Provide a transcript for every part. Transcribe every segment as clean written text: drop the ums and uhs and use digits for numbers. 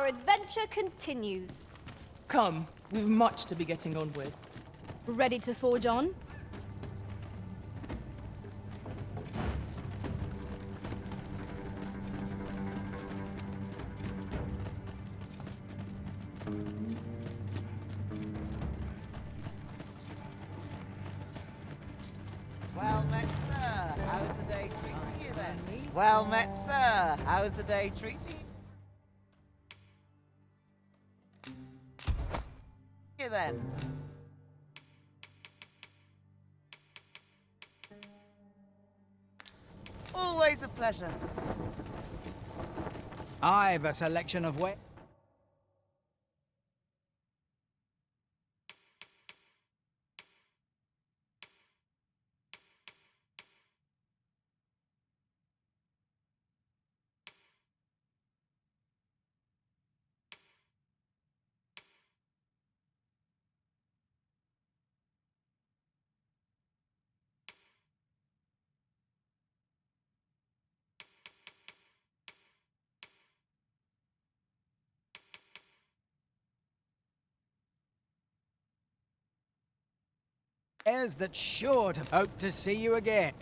our adventure continues. Come, we've much to be getting on with. Ready to forge on? Well met, sir. How's the day treating you then? Well met, sir. How's the day treating you then? Always a pleasure. I've a selection of wet. Airs that sure to hope to see you again.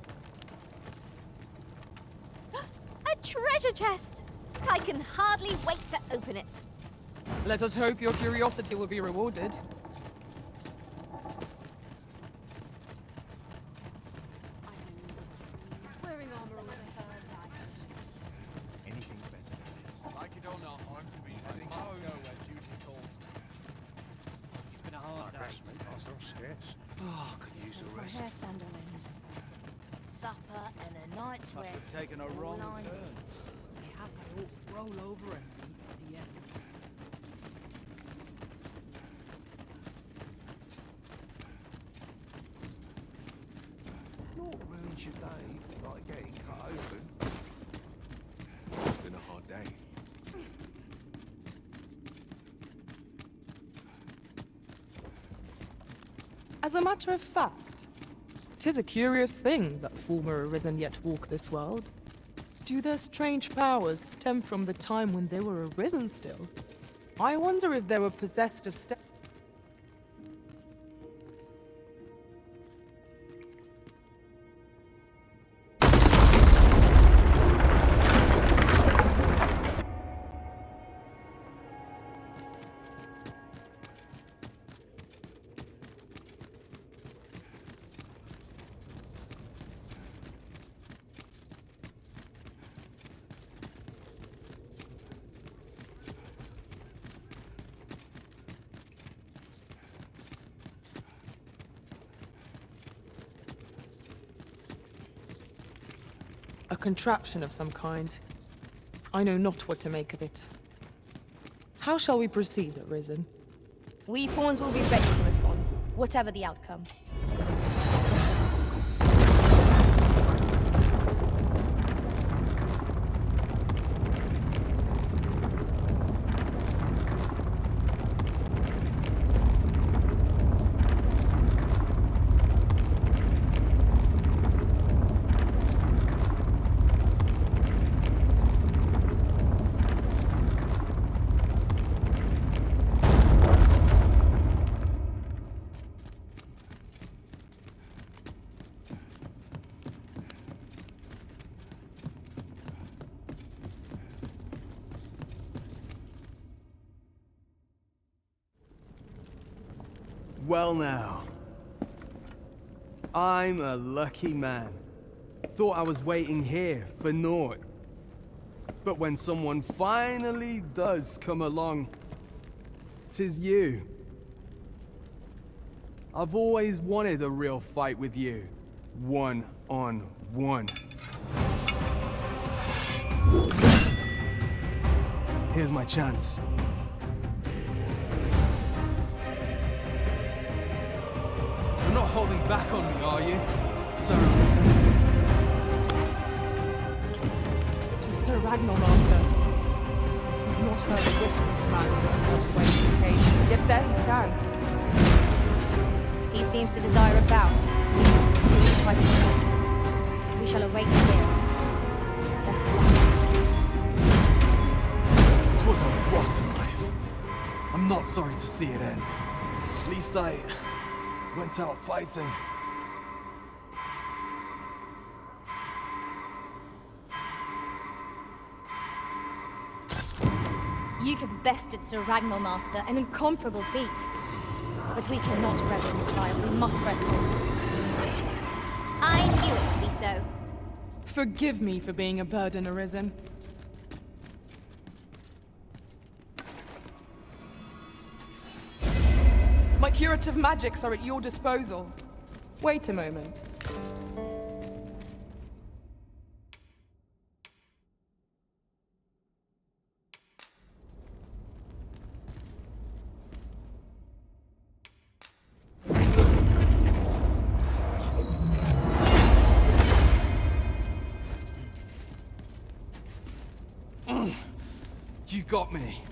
A treasure chest! I can hardly wait to open it. Let us hope your curiosity will be rewarded. Wearing armor Anything's better than this. Like it or not, I'm to be heading home where duty calls me. It's been a hard day. Oh, could use a rest. hair stand on end. Supper and a night's Must rest. have taken a is wrong all I turn. need. We have to roll over and meet for the end. Naught ruins your day like getting cut open. It's been a hard day. As a matter of fact, 'tis a curious thing that former arisen yet walk this world. Do their strange powers stem from the time when they were arisen still? I wonder if they were possessed of a contraption of some kind. I know not what to make of it. How shall we proceed, Arisen? We pawns will be ready to respond, whatever the outcome. Well now, I'm a lucky man. Thought I was waiting here for naught. But when someone finally does come along, 'tis you. I've always wanted a real fight with you, one-on-one. Here's my chance. You're not holding back on me, are you, Sir Arisen? Tis Sir Ragnar, Master. We've not heard a whisper of commands in supported way to the cage, yet there he stands. He seems to desire a bout. He is quite excited. We shall await him here. Best of luck. was a rotten life. I'm not sorry to see it end. At least I went out fighting. You have bested Sir Ragnar, Master, an incomparable feat. But we cannot revel in the triumph, we must press on. I knew it to be so. Forgive me for being a burden, Arisen. My curative magics are at your disposal. Wait a moment. You got me.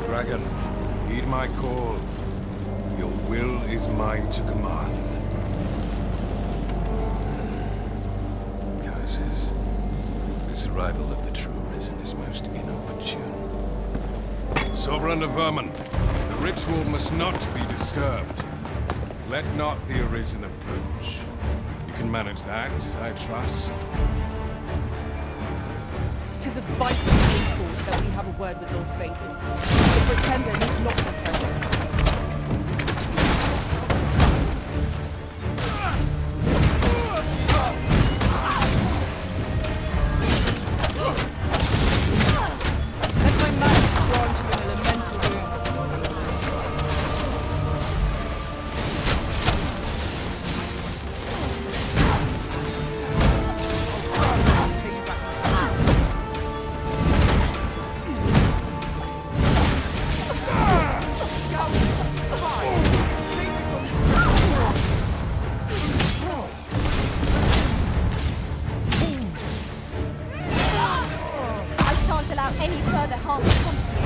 Dragon, heed my call. Your will is mine to command. Curses. This arrival of the true Risen is most inopportune. Sovereign of Vermin, the ritual must not be disturbed. Let not the Arisen approach. You can manage that, I trust. It is of vital import that we have a word with Lord Phaesus. The Pretender needs not be present. Let my magic grant you an elemental wound. I shan't allow any further harm to come to you.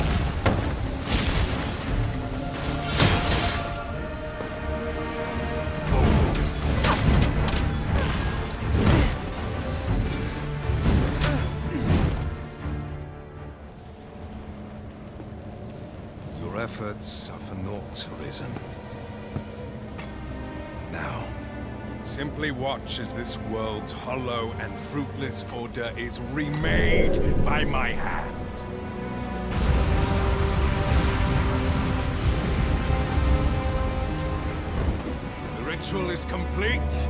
Your efforts are for naught, Arisen. Now, simply watch as this world's hollow and fruitless order is remade by my hand. The ritual is complete.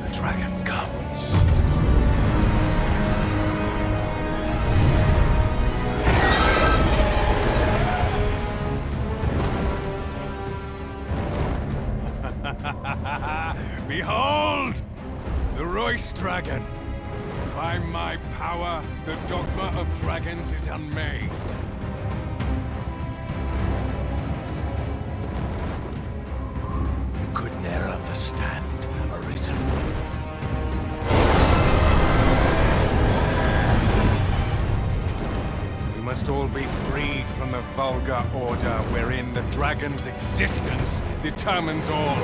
The dragon comes. Behold! The Royce Dragon! By my power, the Dogma of Dragons is unmade. You could ne'er understand, Arisen. We must all be freed from the vulgar order wherein the dragon's existence determines all.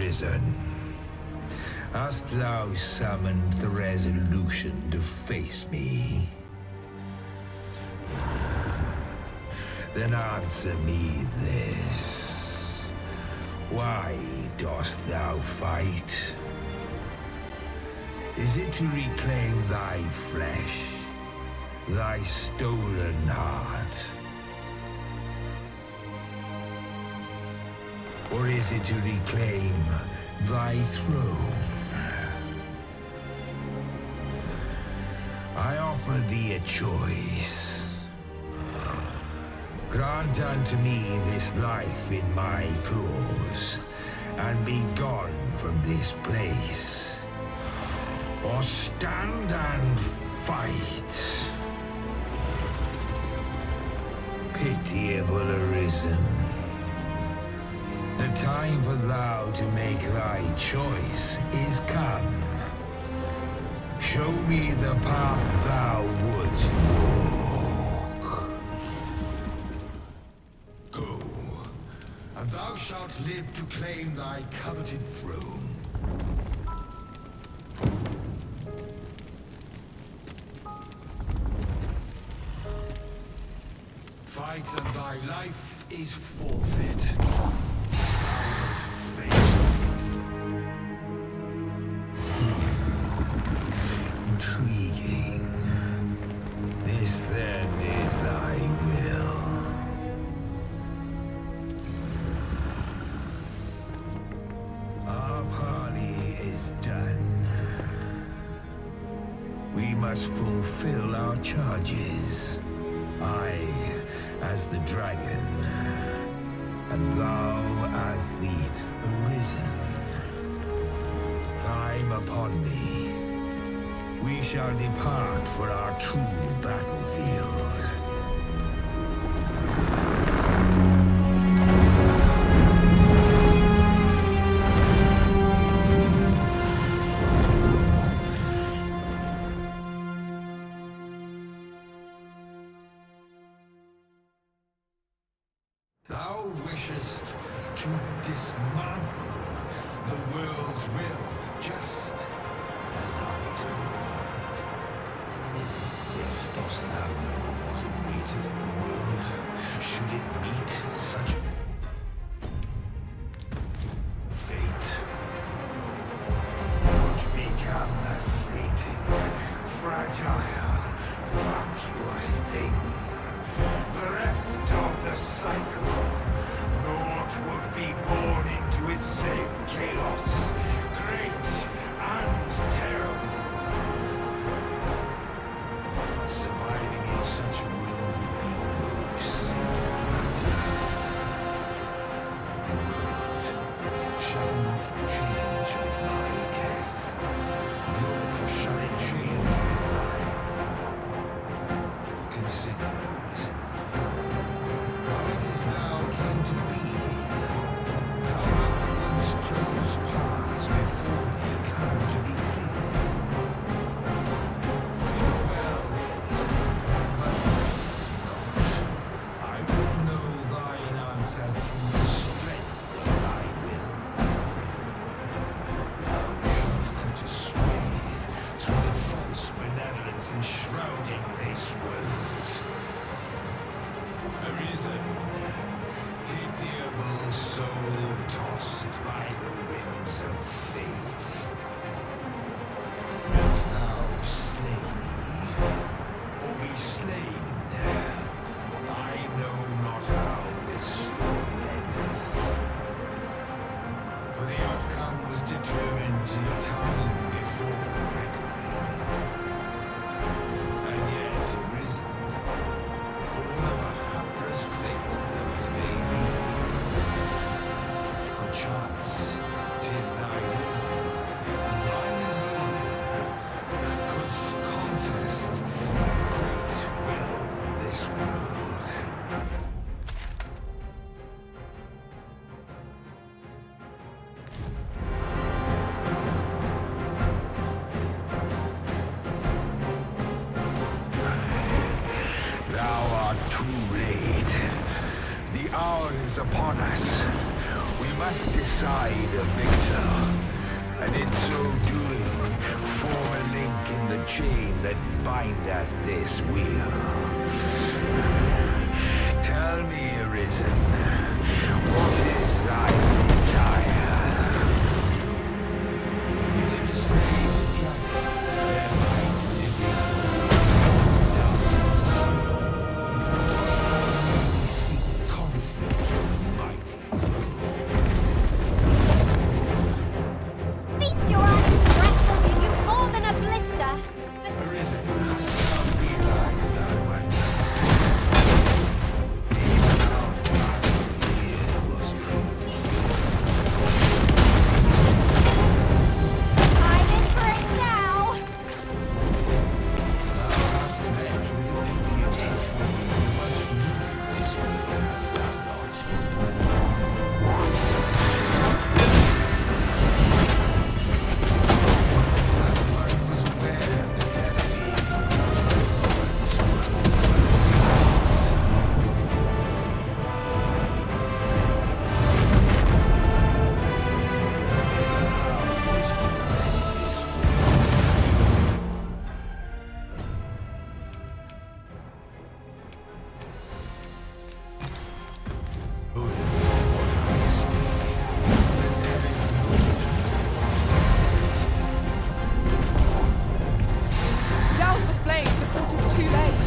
Arisen, hast thou summoned the resolution to face me? Then answer me this. Why dost thou fight? Is it to reclaim thy flesh, thy stolen heart? Or is it to reclaim thy throne? I offer thee a choice. Grant unto me this life in my claws, and be gone from this place. Or stand and fight. Pitiable Arisen. The time for thou to make thy choice is come. Show me the path thou wouldst walk. Go, and thou shalt live to claim thy coveted throne. Fight and thy life is forfeit. Intriguing. This then is thy will. Our parley is done. We must fulfill our charges. I as the dragon, and thou as the Arisen. Climb upon me. We shall depart for our true battlefield. Thou wishest to dismantle the world's will, just as I do. Yet dost thou know what awaiteth the world, should it meet such fate? Would become a fleeting, fragile, vacuous thing, bereft of the cycle, naught would be born into its safe chaos, great and terrible. Surviving in such a world would be no simple matter. The world shall not change with my death, nor shall it change with thine. Consider, Arisen, how it is thou came to be, how thou once closed paths before thee come to be cleared. Think well, Arisen, but rest not. I will know thine answer through the strength of thy will. Thou shalt cut a swathe through the false benevolence enshrouding this world. Arisen, pitiable soul tossed by the winds of fate. Wilt thou slay me, or be slain? I know not how this story endeth. For the outcome was determined in a time before reckoning. And yet, Arisen, born of a hapless faith though it may be, perchance 'tis thy will must decide a victor, and in so doing, form a link in the chain that bindeth this wheel. Tell me, Arisen, what is thy desire? Is it to save the dragon, their light living darkness? We seek conflict with the mighty foe. Feast your eyes, breath will give you more than a blister. Arisen, hast thou realized thy wonder? Even our battle here was proved. I'm in for it now. Thou hast met with the pitiable fool who once ruled this world, hast thou not? That one was aware that there be this world Douse the flame before it is too late.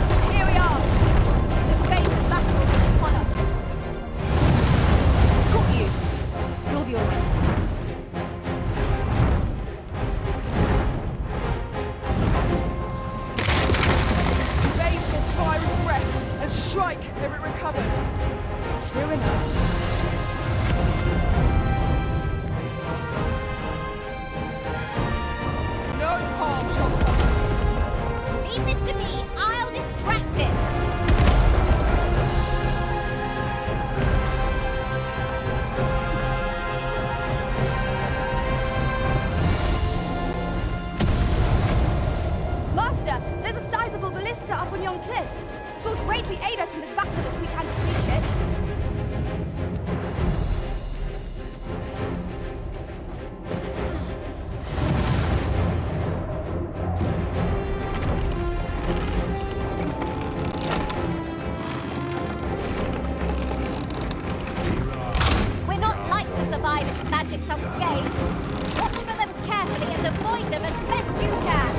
Superior! The fate of battle is upon us. Got you. You'll be alright. Bathe in its fiery breath and strike ere it recovers. True enough. No harm shall come. Leave this to me. I'll distract it. Master, there's a sizable ballista up on yon cliff. It will greatly aid us in this battle if we can reach it. We're not like to survive its magics unscathed. Watch for them carefully and avoid them as best you can.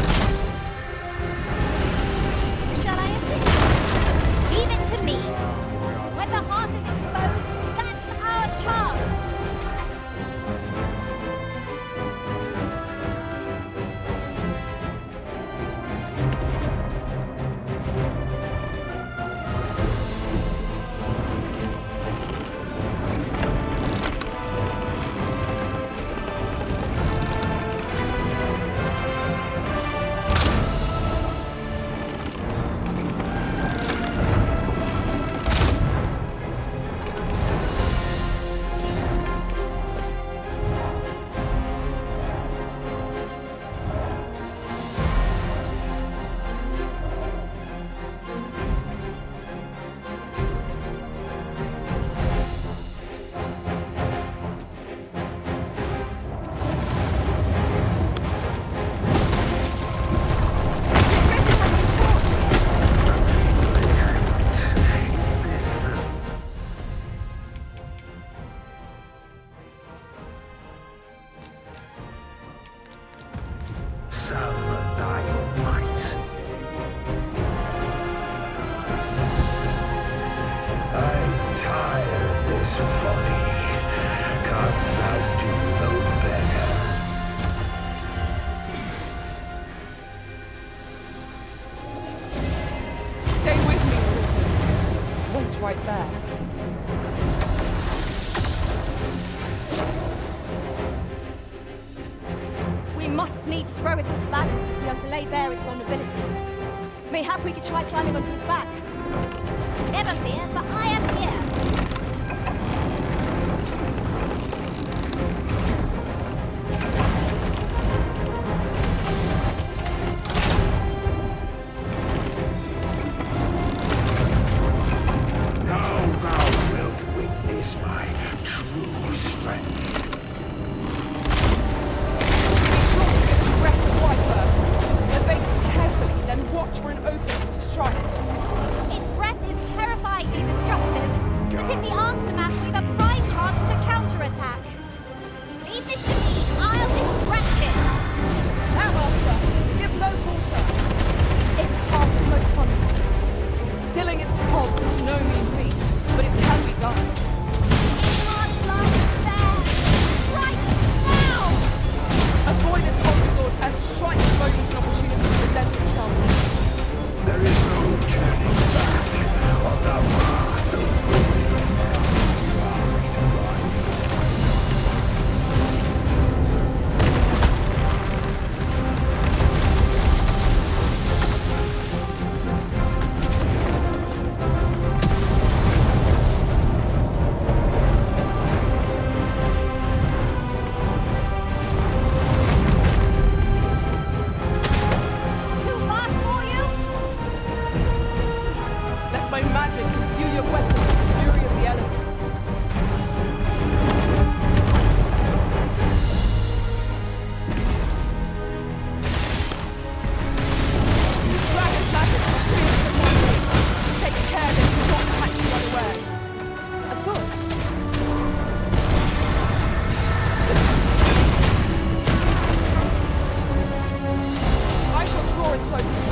Shall I assist? Leave it to me. When the heart is this folly? Canst thou do no better? Stay with me, Griffin. Wait right there. We must needs throw it off balance if we are to lay bare its vulnerabilities. Mayhap we could try climbing onto its back. Never fear, for I am here. Now thou wilt witness my true strength. Be sure to get the breath of Viper. Evade it carefully, then watch for an opening to strike. Its breath is terrifyingly destructive, but in the aftermath we've a prime chance to counterattack. Leave this to me, I'll distract it. Now, Master, give no quarter. Its heart is most vulnerable. Stilling its pulse is no mean feat, but it can be done. God's life is there. Right now! Avoid its onslaught and strike the moment an opportunity presents itself. There is no turning back on the path of ruin. Too fast for you? Let my magic imbue your weapon with the fury of the elements. Dragon magic is fierce and mighty. Take care that it does not catch you unawares. Of course. I shall draw its focus.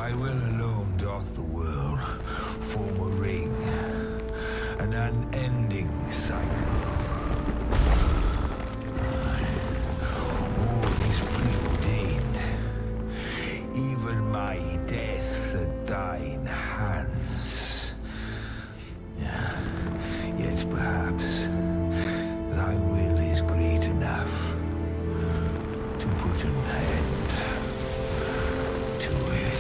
thy will alone doth the world form a ring, an unending cycle. All is preordained, even my death at thine hands. Yet perhaps thy will is great enough to put an end to it.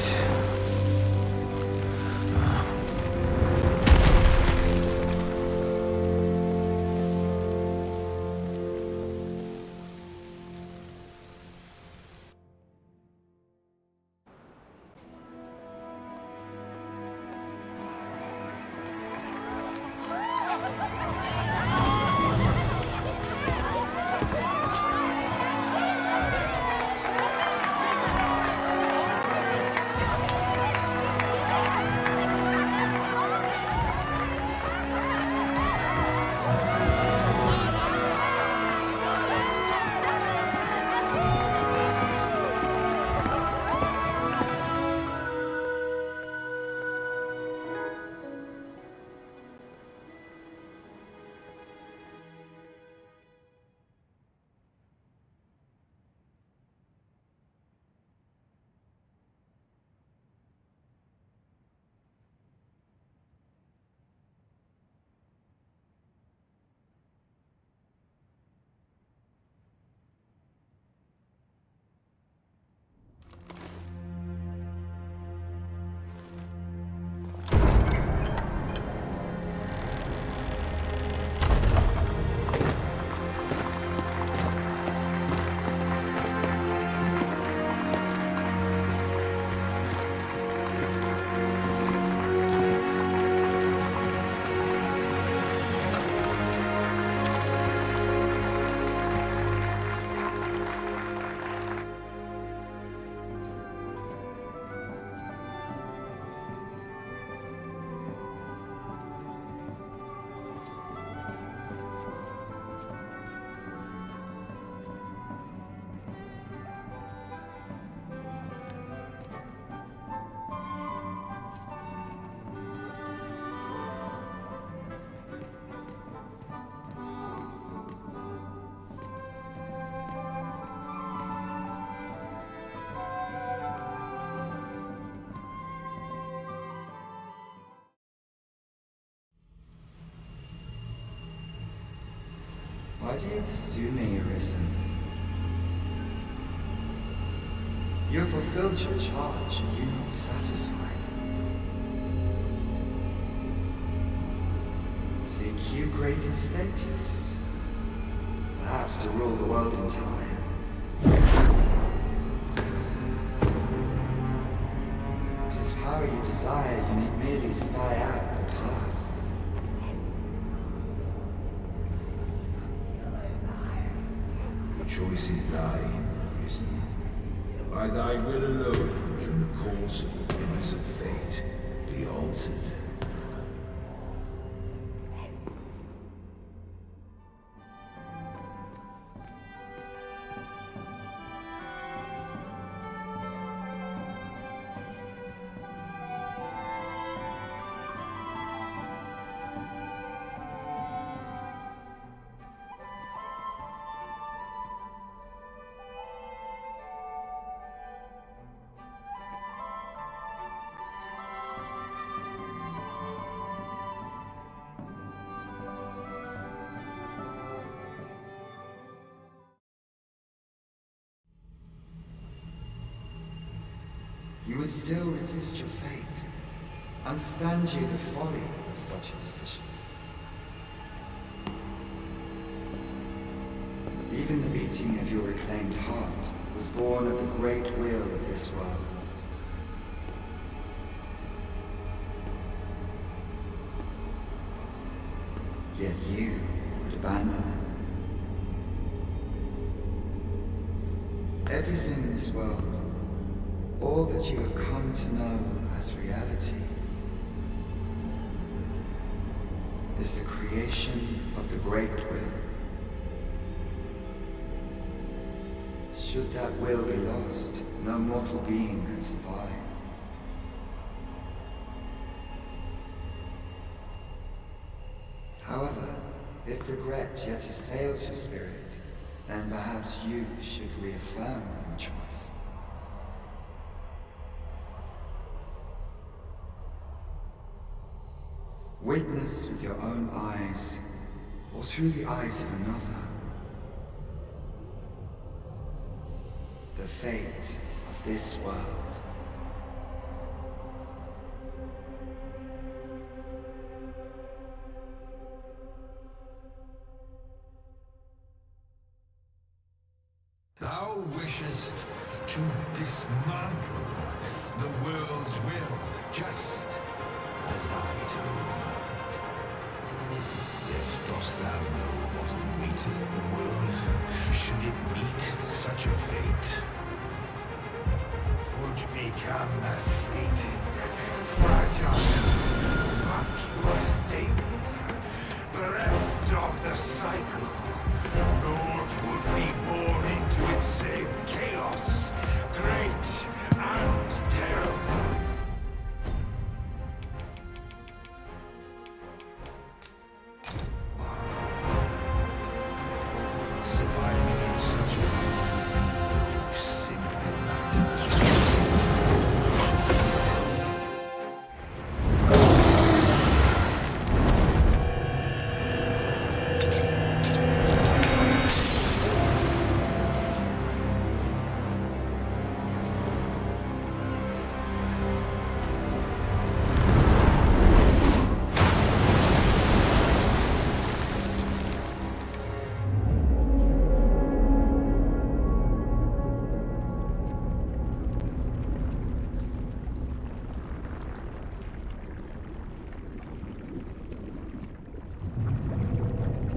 Why do you pursue me, Arisen? You have fulfilled your charge, are you not satisfied? Seek you greater status? Perhaps to rule the world entire? If 'tis power you desire, you need merely spy out the path. The choice is thine, Arisen. By thy will alone can the course of the winds of fate be altered. You would still resist your fate. Understand you the folly of such a decision. Even the beating of your reclaimed heart was born of the great will of this world. Yet you would abandon it. Everything in this world, all that you have come to know as reality, is the creation of the Great Will. Should that will be lost, no mortal being can survive. If regret yet assails your spirit, then perhaps you should reaffirm your choice. Witness with your own eyes, or through the eyes of another, the fate of this world. Thou wishest to dismantle the world's will, just as I do. Yet dost thou know what awaiteth the world, should it meet such a fate? 'Twould become a fleeting, fragile, vacuous thing, bereft of the cycle. Naught would be born into it save chaos, great and terrible. Surviving in such a world would be no simple matter.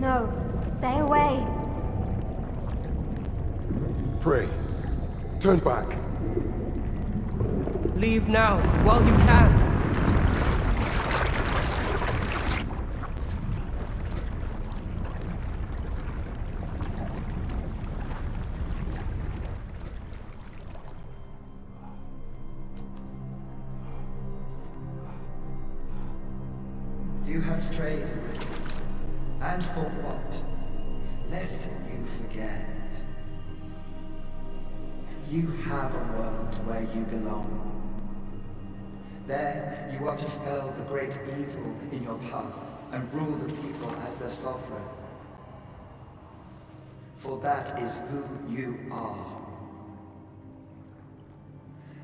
No, stay away. Pray. Turn back. Leave now, while you can. You have strayed, Arisen. And for what? Lest you forget. You have a world where you belong. There, you are to fell the great evil in your path and rule the people as their sovereign. For that is who you are.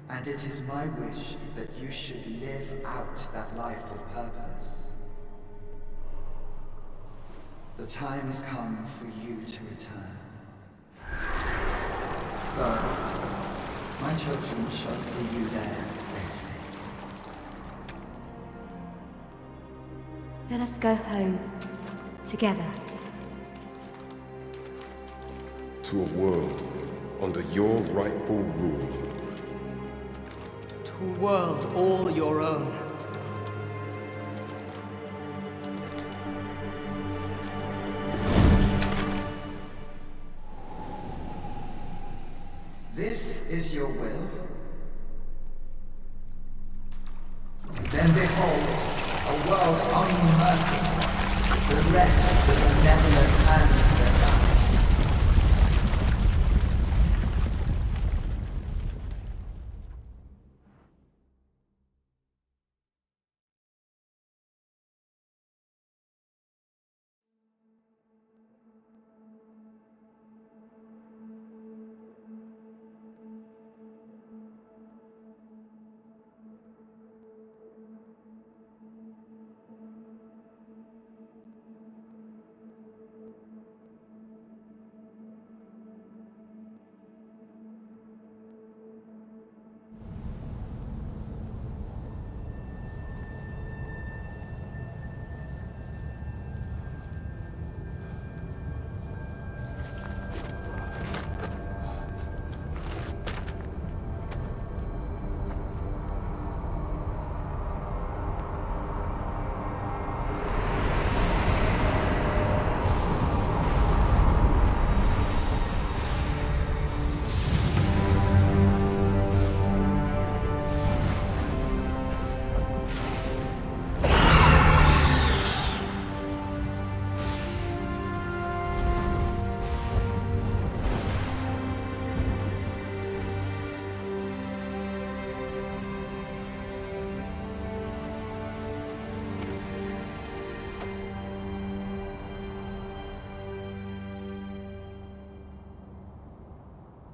And it is my wish that you should live out that life of purpose. The time has come for you to return. Though, my children shall see you there safely. Let us go home. Together. To a world under your rightful rule. To a world all your own. This is your will? Then behold, a world unmerciful, bereft the benevolent hands that guides.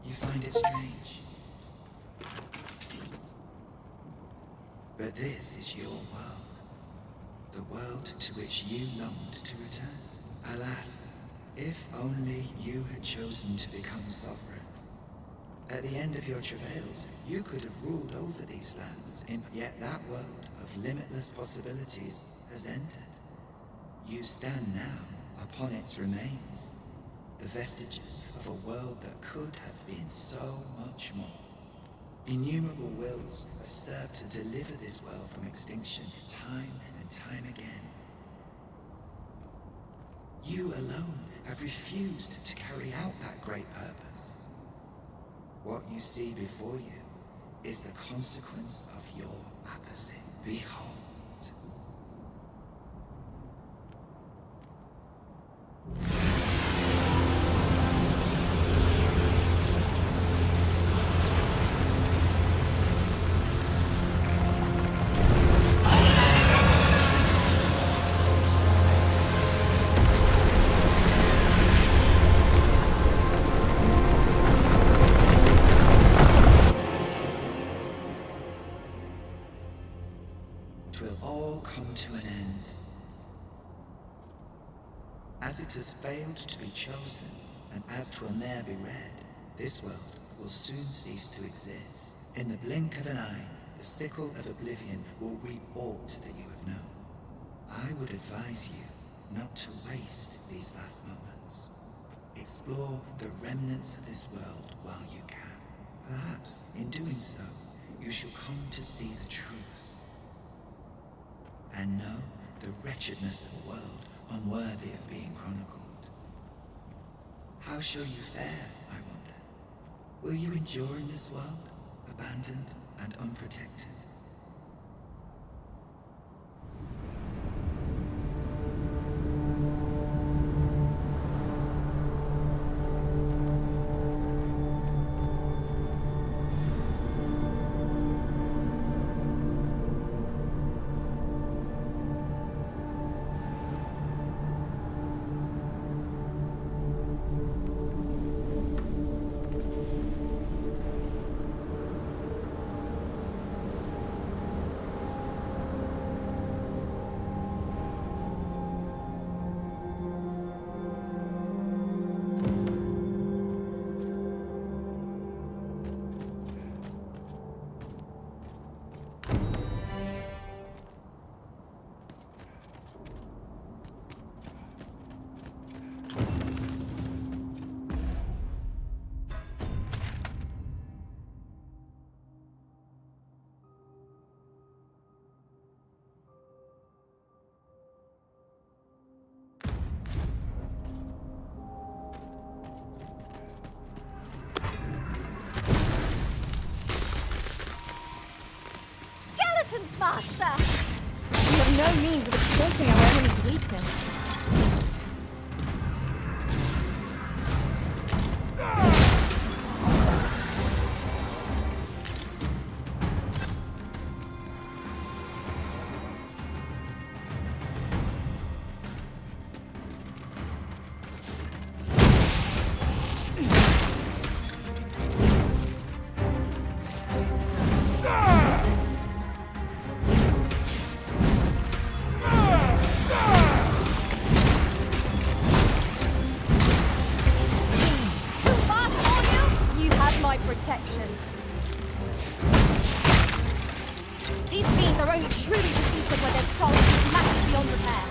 You find it strange. But this is your world. The world to which you longed to return. Alas, if only you had chosen to become sovereign. At the end of your travails, you could have ruled over these lands, yet that world of limitless possibilities has ended. You stand now upon its remains, the vestiges of a world that could have been so much more. Innumerable wills have served to deliver this world from extinction time and time again. You alone have refused to carry out that great purpose. What you see before you is the consequence of your apathy. Behold. Will all come to an end. As it has failed to be chosen, and as 'twill ne'er be read, this world will soon cease to exist. In the blink of an eye, the sickle of oblivion will reap aught that you have known. I would advise you not to waste these last moments. Explore the remnants of this world while you can. Perhaps, in doing so, you shall come to see the truth. And know the wretchedness of a world unworthy of being chronicled. How shall you fare, I wonder? Will you endure in this world, abandoned and unprotected? Master! We have no means of exploiting our enemy's weakness. Protection. These fiends are only truly defeated when their skulls are smashed beyond repair.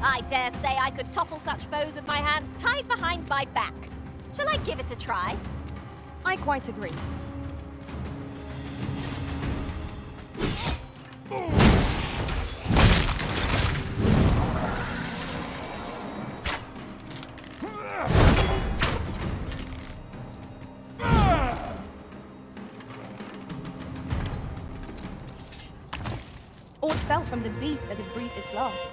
I dare say I could topple such foes with my hands tied behind my back. Shall I give it a try? I quite agree. Aught fell from the beast as it breathed its last.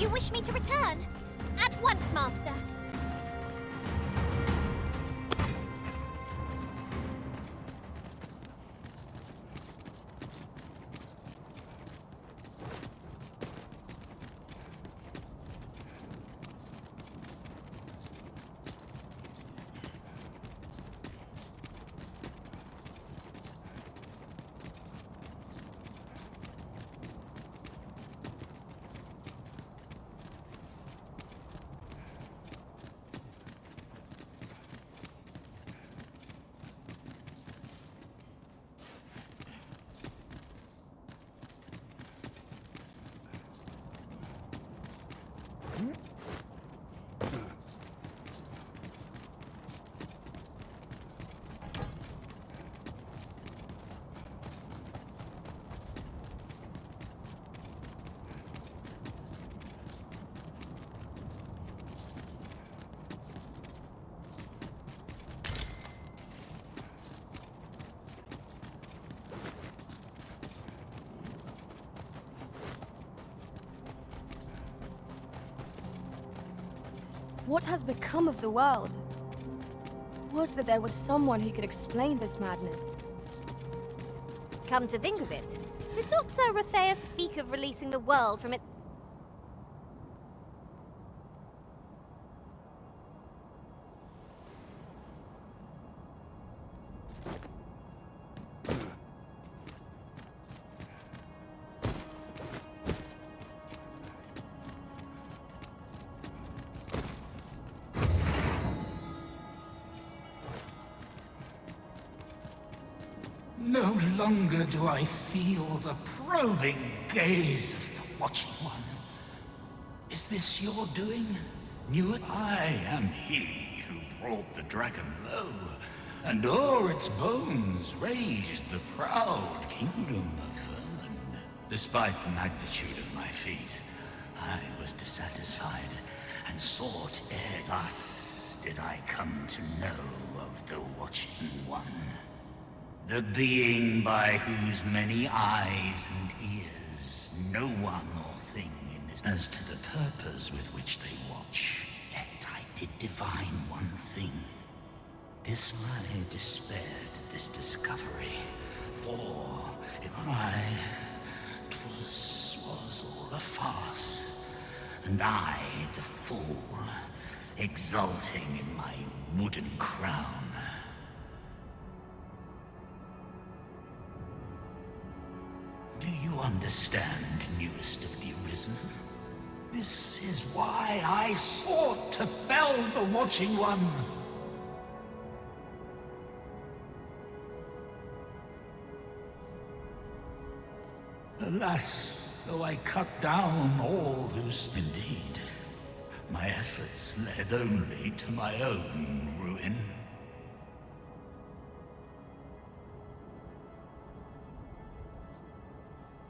You wish me to return? At once, Master. What has become of the world? Would that there was someone who could explain this madness. Come to think of it, did not Sir Rotheus speak of releasing the world from its... No longer do I feel the probing gaze of the Watching One. Is this your doing? Knew it? I am he who brought the dragon low, and o'er its bones raised the proud kingdom of Vermin. Despite the magnitude of my feat, I was dissatisfied, and sought ere thus did I come to know of the Watching One. The being by whose many eyes and ears no one or thing in this... As to the purpose with which they watch, yet I did divine one thing. This I despaired at this discovery, for if was all a farce, and I the fool, exulting in my wooden crown. Do you understand, newest of the Arisen? This is why I sought to fell the Watching One. Alas, though I cut down all who's... Indeed, my efforts led only to my own ruin.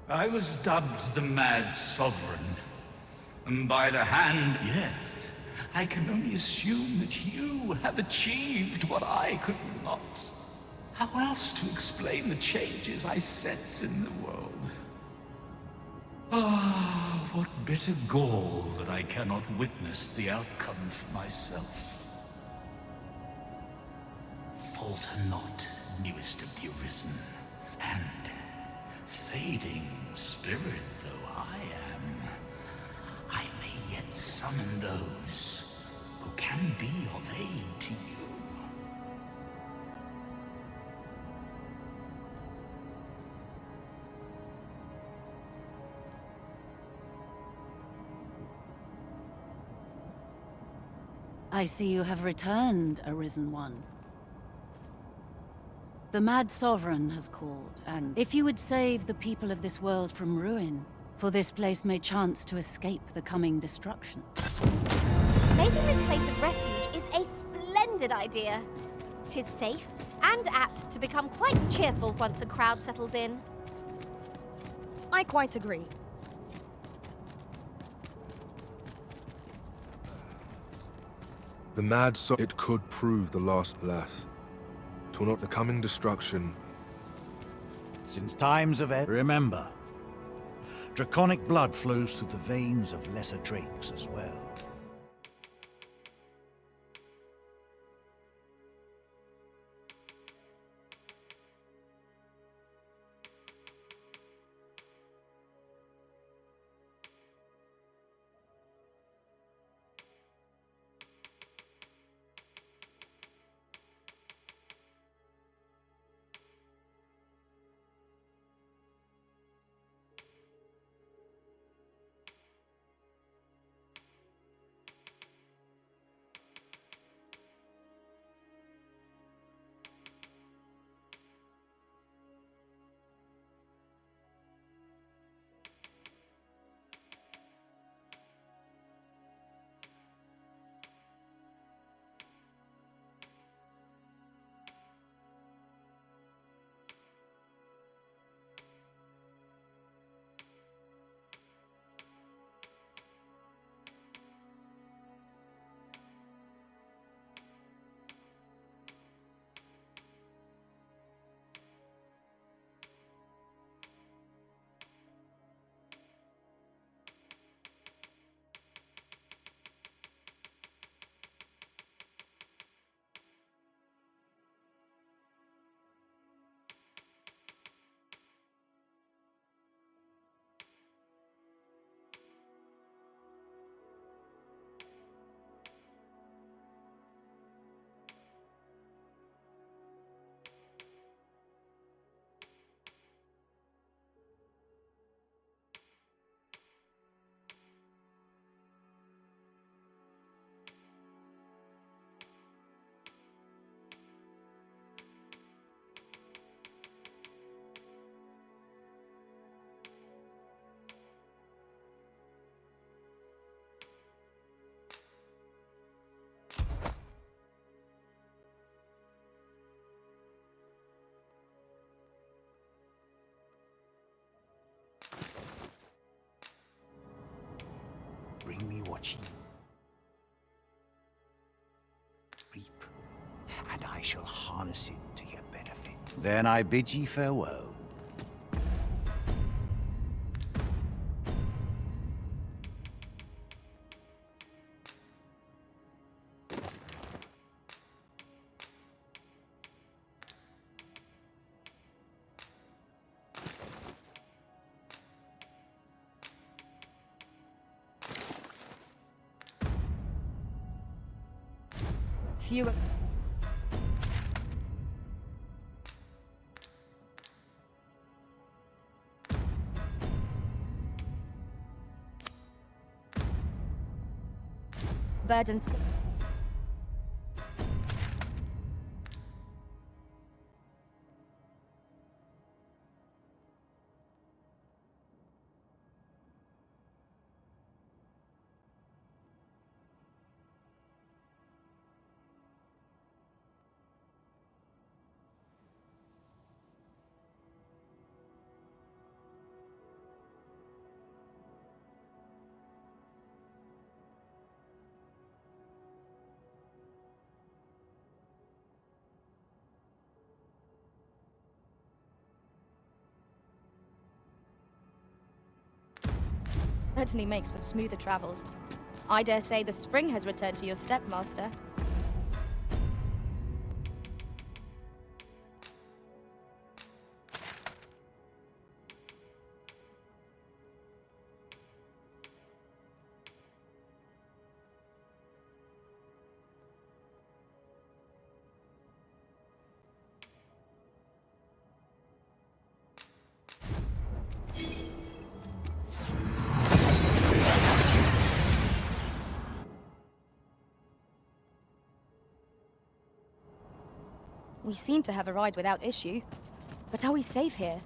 I was dubbed the Mad Sovereign, and by the hand, yes, I can only assume that you have achieved what I could not. How else to explain the changes I sense in the world? Ah, what bitter gall that I cannot witness the outcome for myself. Falter not, newest of the Arisen, and fading spirit though I am, I may yet summon those who can be of aid to you. I see you have returned, Arisen One. The Mad Sovereign has called, and if you would save the people of this world from ruin, for this place may chance to escape the coming destruction. Making this place of refuge is a splendid idea. 'Tis safe and apt to become quite cheerful once a crowd settles in. I quite agree. The mad so it could prove the last alas. 'Twill not the coming destruction. Since times of remember, Draconic blood flows through the veins of lesser drakes as well. Bring me what ye reap, and I shall harness it to your benefit. Then I bid ye farewell. Few. Burdens. Certainly makes for smoother travels. I dare say the spring has returned to your stepmaster. We seem to have arrived without issue. But are we safe here?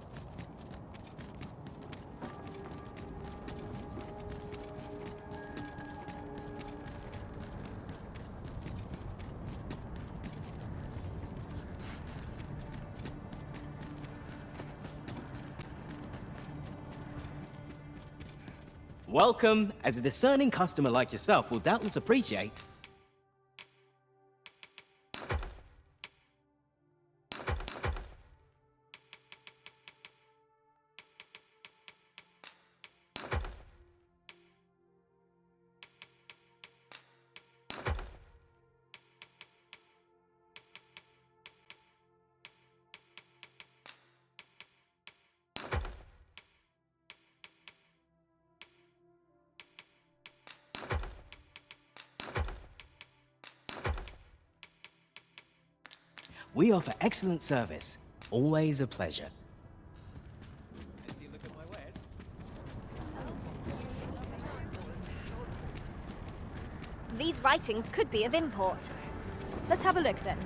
Welcome, as a discerning customer like yourself will doubtless appreciate. We offer excellent service. Always a pleasure. These writings could be of import. Let's have a look then.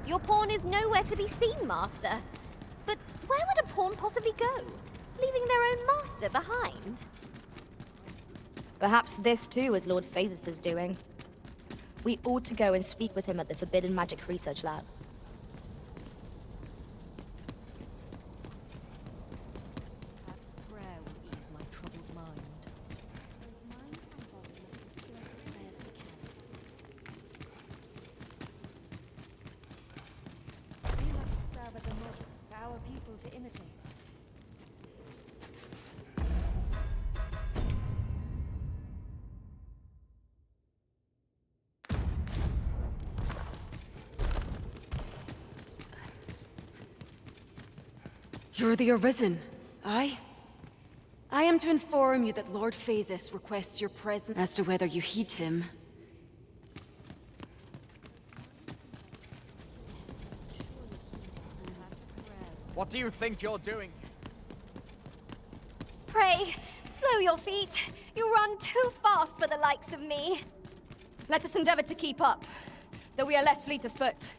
Your pawn is nowhere to be seen, Master. But where would a pawn possibly go? Leaving their own master behind? Perhaps this too is Lord Phasis' doing. We ought to go and speak with him at the Forbidden Magic Research Lab. Perhaps prayer will ease my troubled mind. Mind and body must be pure for prayers to carry. We must serve as a model for our people to imitate. You're the Arisen. I am to inform you that Lord Phasis requests your presence. As to whether you heed him, What do you think you're doing? Pray, slow your feet. You run too fast for the likes of me. Let us endeavor to keep up, though we are less fleet of foot.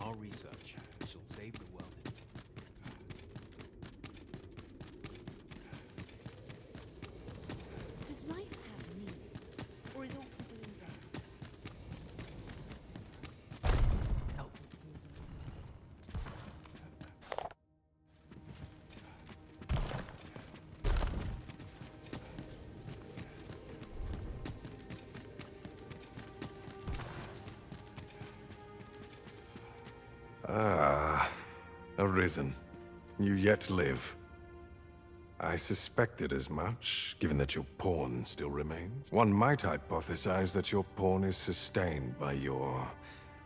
Our research shall save the world. Does life have meaning? Or is all we do in vain? Ah, Arisen. You yet live. I suspected as much, given that your pawn still remains. One might hypothesize that your pawn is sustained by your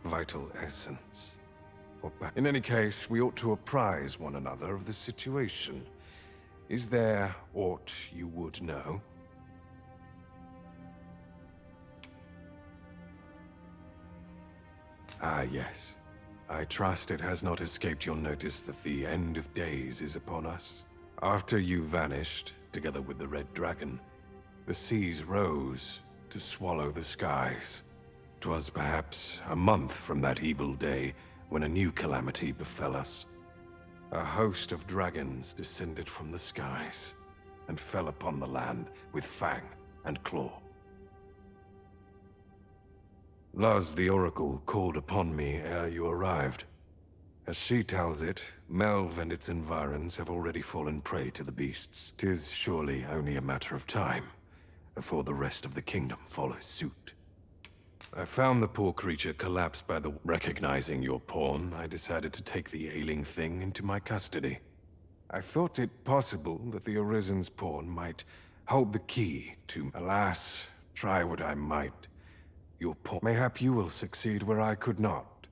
vital essence. In any case, we ought to apprise one another of the situation. Is there aught you would know? Ah, yes. I trust it has not escaped your notice that the end of days is upon us. After you vanished, together with the Red Dragon, the seas rose to swallow the skies. 'Twas perhaps a month from that evil day when a new calamity befell us. A host of dragons descended from the skies and fell upon the land with fang and claw. Luz the Oracle called upon me ere you arrived. As she tells it, Melve and its environs have already fallen prey to the beasts. 'Tis surely only a matter of time before the rest of the kingdom follows suit. I found the poor creature collapsed by the... Recognizing your pawn, I decided to take the ailing thing into my custody. I thought it possible that the Arisen's pawn might hold the key to... Alas, try what I might. Your pawn... Mayhap you will succeed where I could not.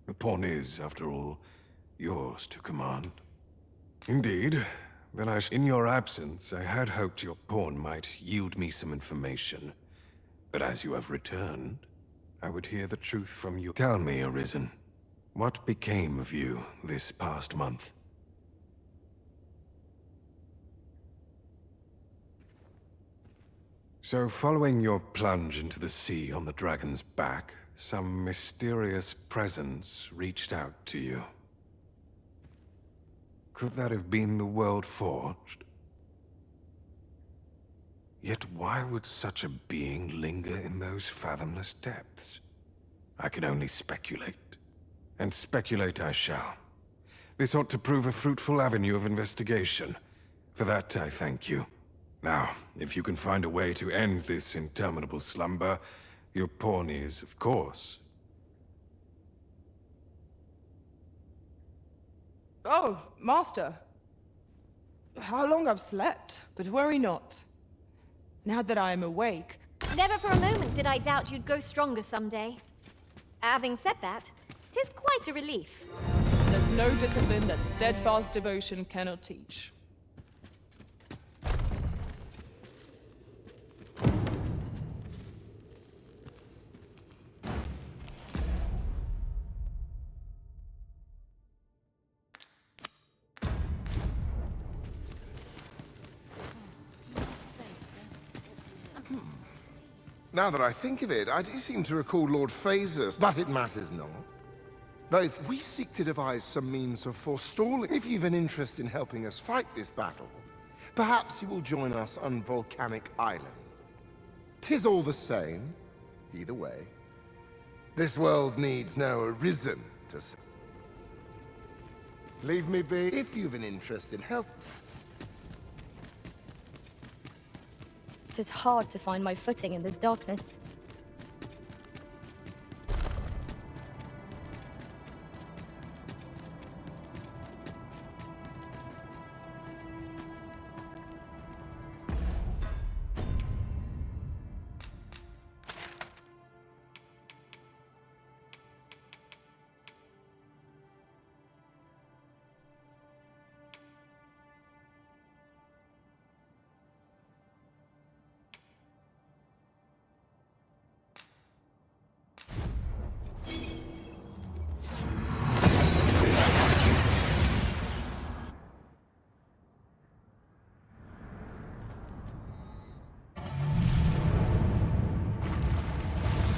The pawn is, after all, yours to command. Indeed, then in your absence, I had hoped your pawn might yield me some information. But as you have returned, I would hear the truth from you. Tell me, Arisen, what became of you this past month? So, following your plunge into the sea on the dragon's back, some mysterious presence reached out to you. Could that have been the World Forged? Yet why would such a being linger in those fathomless depths? I can only speculate. And speculate I shall. This ought to prove a fruitful avenue of investigation. For that, I thank you. Now, if you can find a way to end this interminable slumber, your pawn is, of course. Oh, Master. How long I've slept, but worry not. Now that I am awake... Never for a moment did I doubt you'd grow stronger someday. Having said that, 'tis quite a relief. There's no discipline that steadfast devotion cannot teach. Now that I think of it, I do seem to recall Lord Phasus, but it matters not. Both, we seek to devise some means of forestalling. If you've an interest in helping us fight this battle, perhaps you will join us on Volcanic Island. 'Tis all the same, either way. This world needs no Arisen to s. Leave me be if you've an interest in help. 'Tis hard to find my footing in this darkness.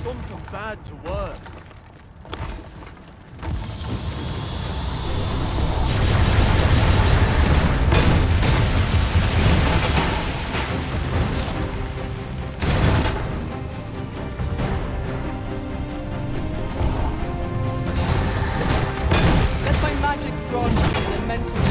Gone from bad to worse. Let my magic's grant me the mental...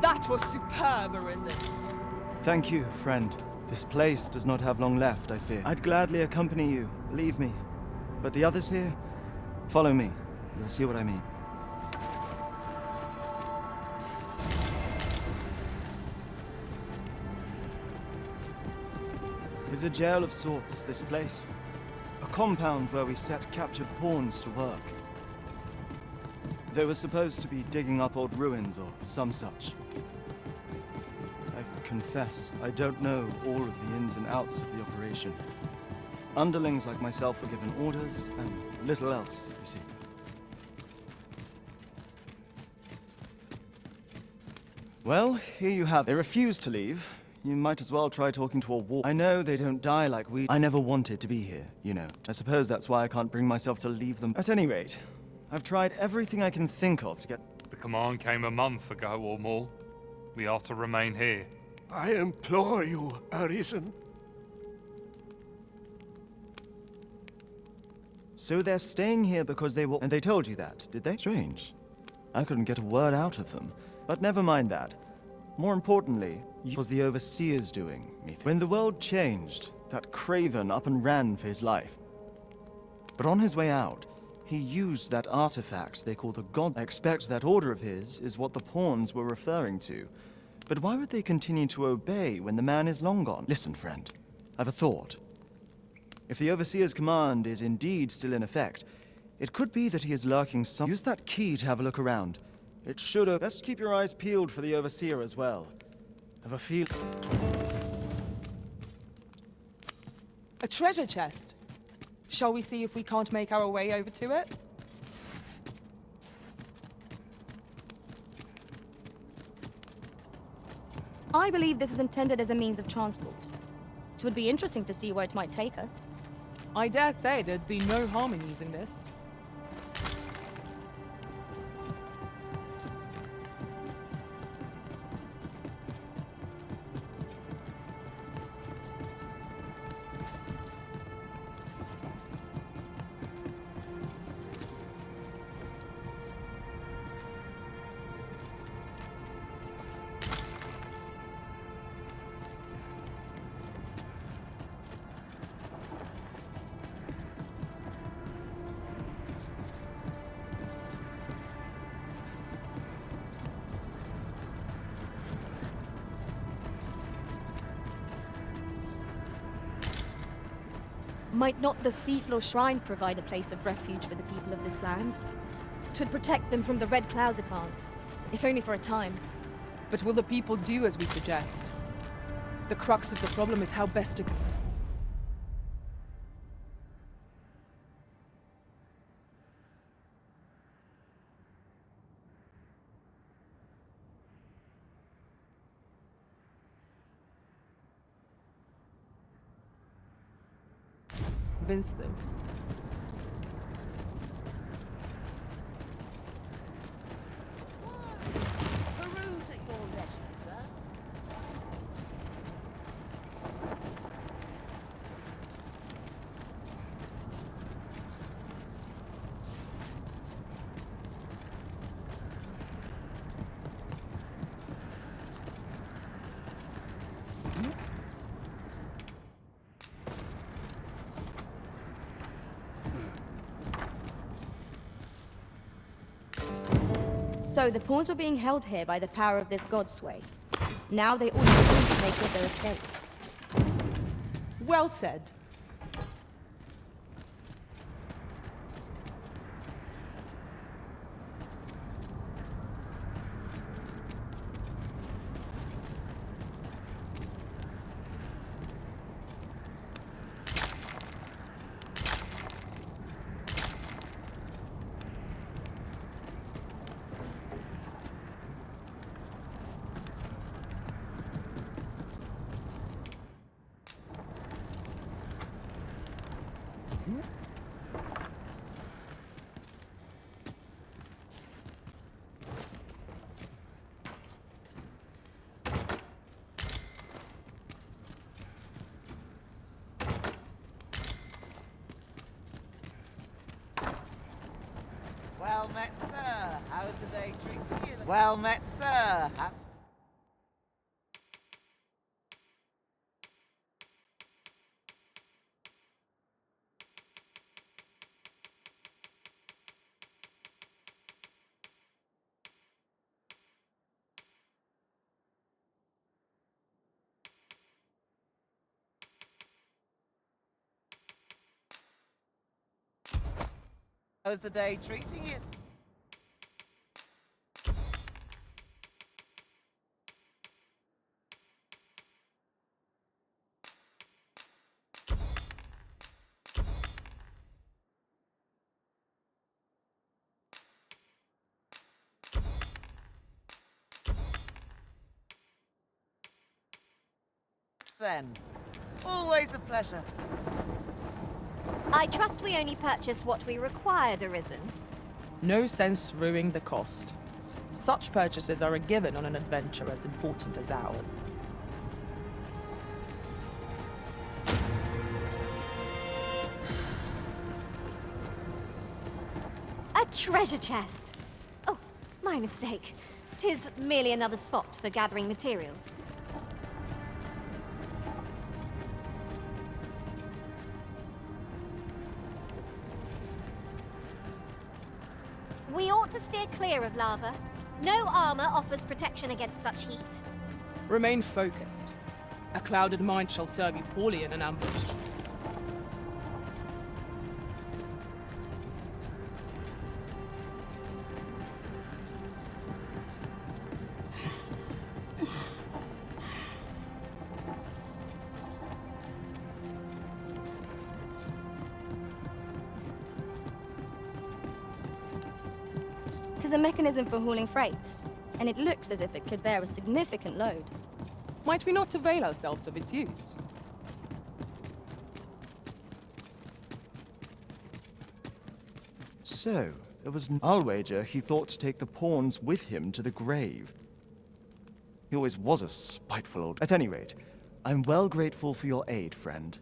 That was superb, Thank you, friend. This place does not have long left, I fear. I'd gladly accompany you, believe me. But the others here, follow me. You'll see what I mean. Tis a jail of sorts, this place. A compound where we set captured pawns to work. They were supposed to be digging up old ruins or some such. I confess, I don't know all of the ins and outs of the operation. Underlings like myself were given orders, and little else, you see. Well, here you have. They refuse to leave. You might as well try talking to a wall. I know they don't die like we. I never wanted to be here, you know. I suppose that's why I can't bring myself to leave them. At any rate, I've tried everything I can think of to get... The command came a month ago or more. We are to remain here. I implore you, Arisen. So they're staying here because they will... And they told you that, did they? Strange. I couldn't get a word out of them. But never mind that. More importantly, it was the Overseer's doing, methinks. When the world changed, that craven up and ran for his life. But on his way out, he used that artifact they call the God. I expect that order of his is what the pawns were referring to. But why would they continue to obey when the man is long gone? Listen, friend. I've a thought. If the Overseer's command is indeed still in effect, it could be that he is lurking some... Use that key to have a look around. It should have... Best keep your eyes peeled for the Overseer as well. Have a feel... A treasure chest. Shall we see if we can't make our way over to it? I believe this is intended as a means of transport. It would be interesting to see where it might take us. I dare say there'd be no harm in using this. Might not the Seafloor Shrine provide a place of refuge for the people of this land? It would protect them from the Red Cloud's advance, if only for a time. But will the people do as we suggest? The crux of the problem is how best to... convince them. Peruse at your leisure, sir. So the pawns were being held here by the power of this god sway. Now they all need to make good their escape. Well said. Well met, sir. How's the day treating you? Well met, sir. How's the day treating you? Then, always a pleasure. I trust we only purchased what we required, Arisen. No sense ruining the cost. Such purchases are a given on an adventure as important as ours. A treasure chest! Oh, my mistake. 'Tis merely another spot for gathering materials. We ought to steer clear of lava. No armor offers protection against such heat. Remain focused. A clouded mind shall serve you poorly in an ambush. Tis a mechanism for hauling freight, and it looks as if it could bear a significant load. Might we not avail ourselves of its use? So, there was I'll wager he thought to take the pawns with him to the grave. He always was a spiteful old... At any rate, I'm well grateful for your aid, friend.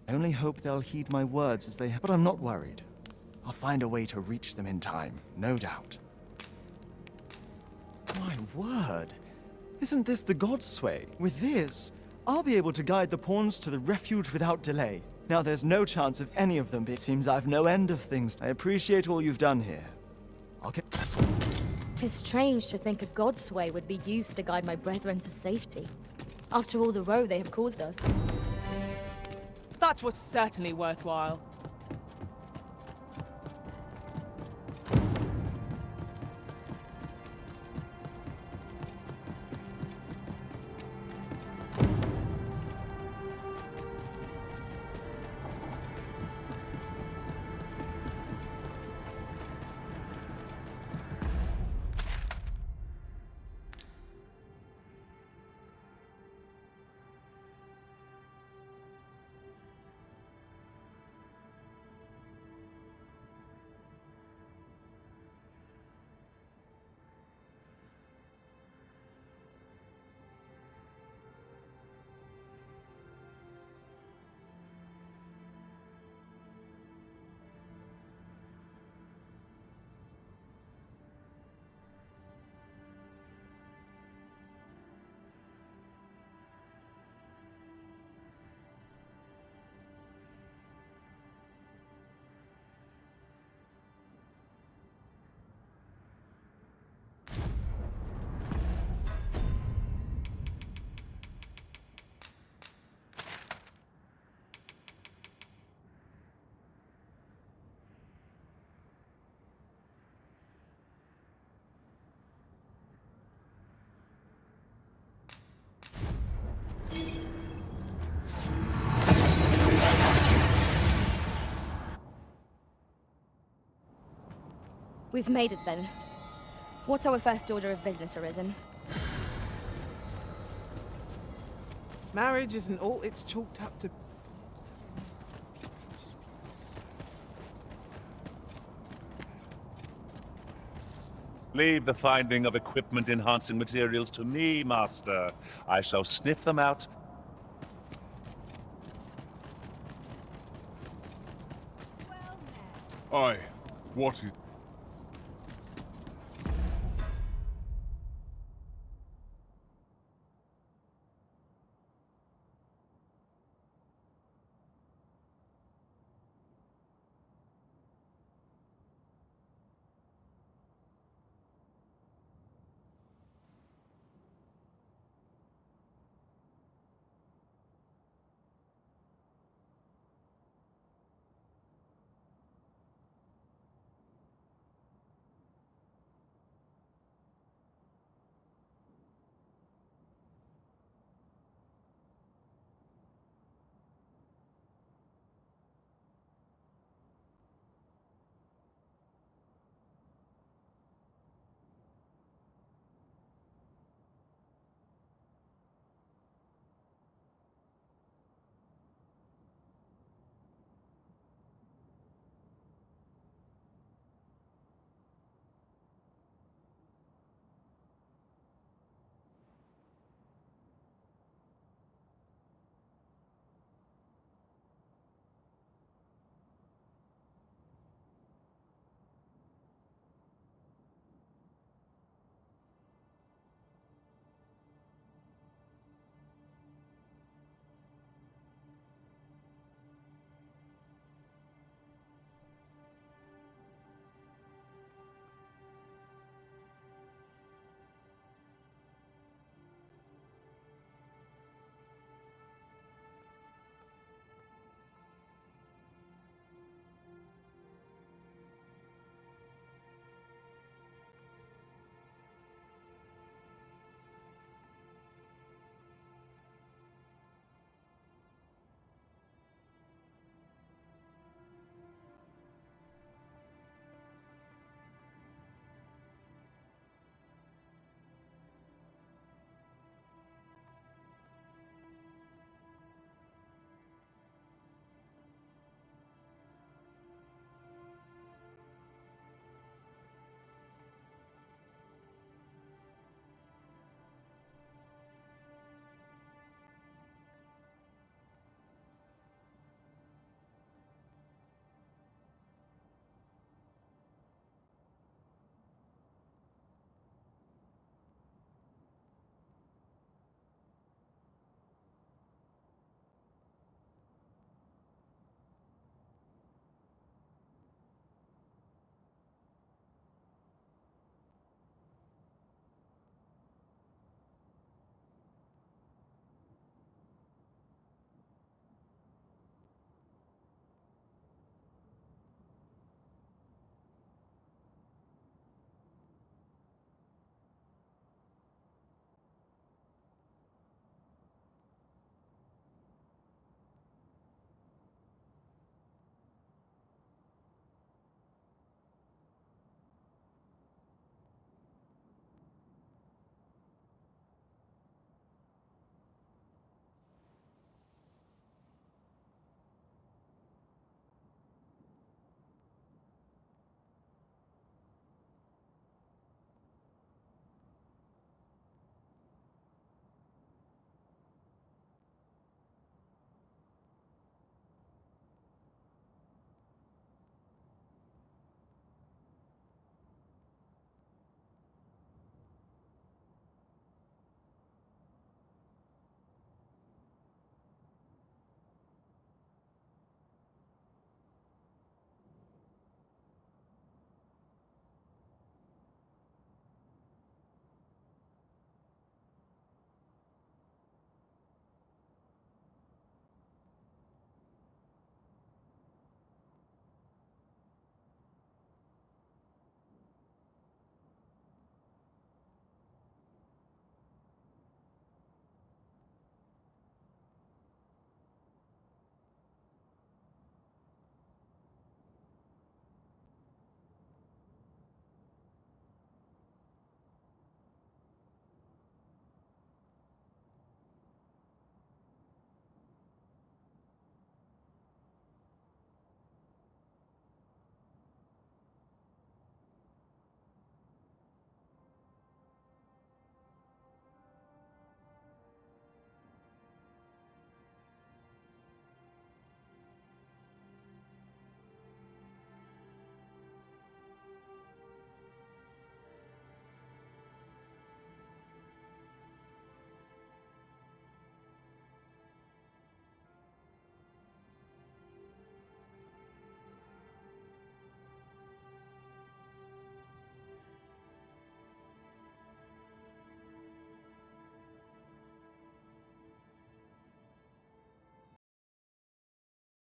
I only hope they'll heed my words as they have... But I'm not worried. I'll find a way to reach them in time, no doubt. My word! Isn't this the God's way? With this, I'll be able to guide the pawns to the refuge without delay. Now there's no chance of any of them being... Seems I've no end of things. I appreciate all you've done here. I'll get... 'Tis strange to think a god's sway would be used to guide my brethren to safety, after all the woe they have caused us. That was certainly worthwhile. We've made it then. What's our first order of business, Arisen? Marriage isn't all it's chalked up to. Leave the finding of equipment-enhancing materials to me, Master. I shall sniff them out. Aye. What is...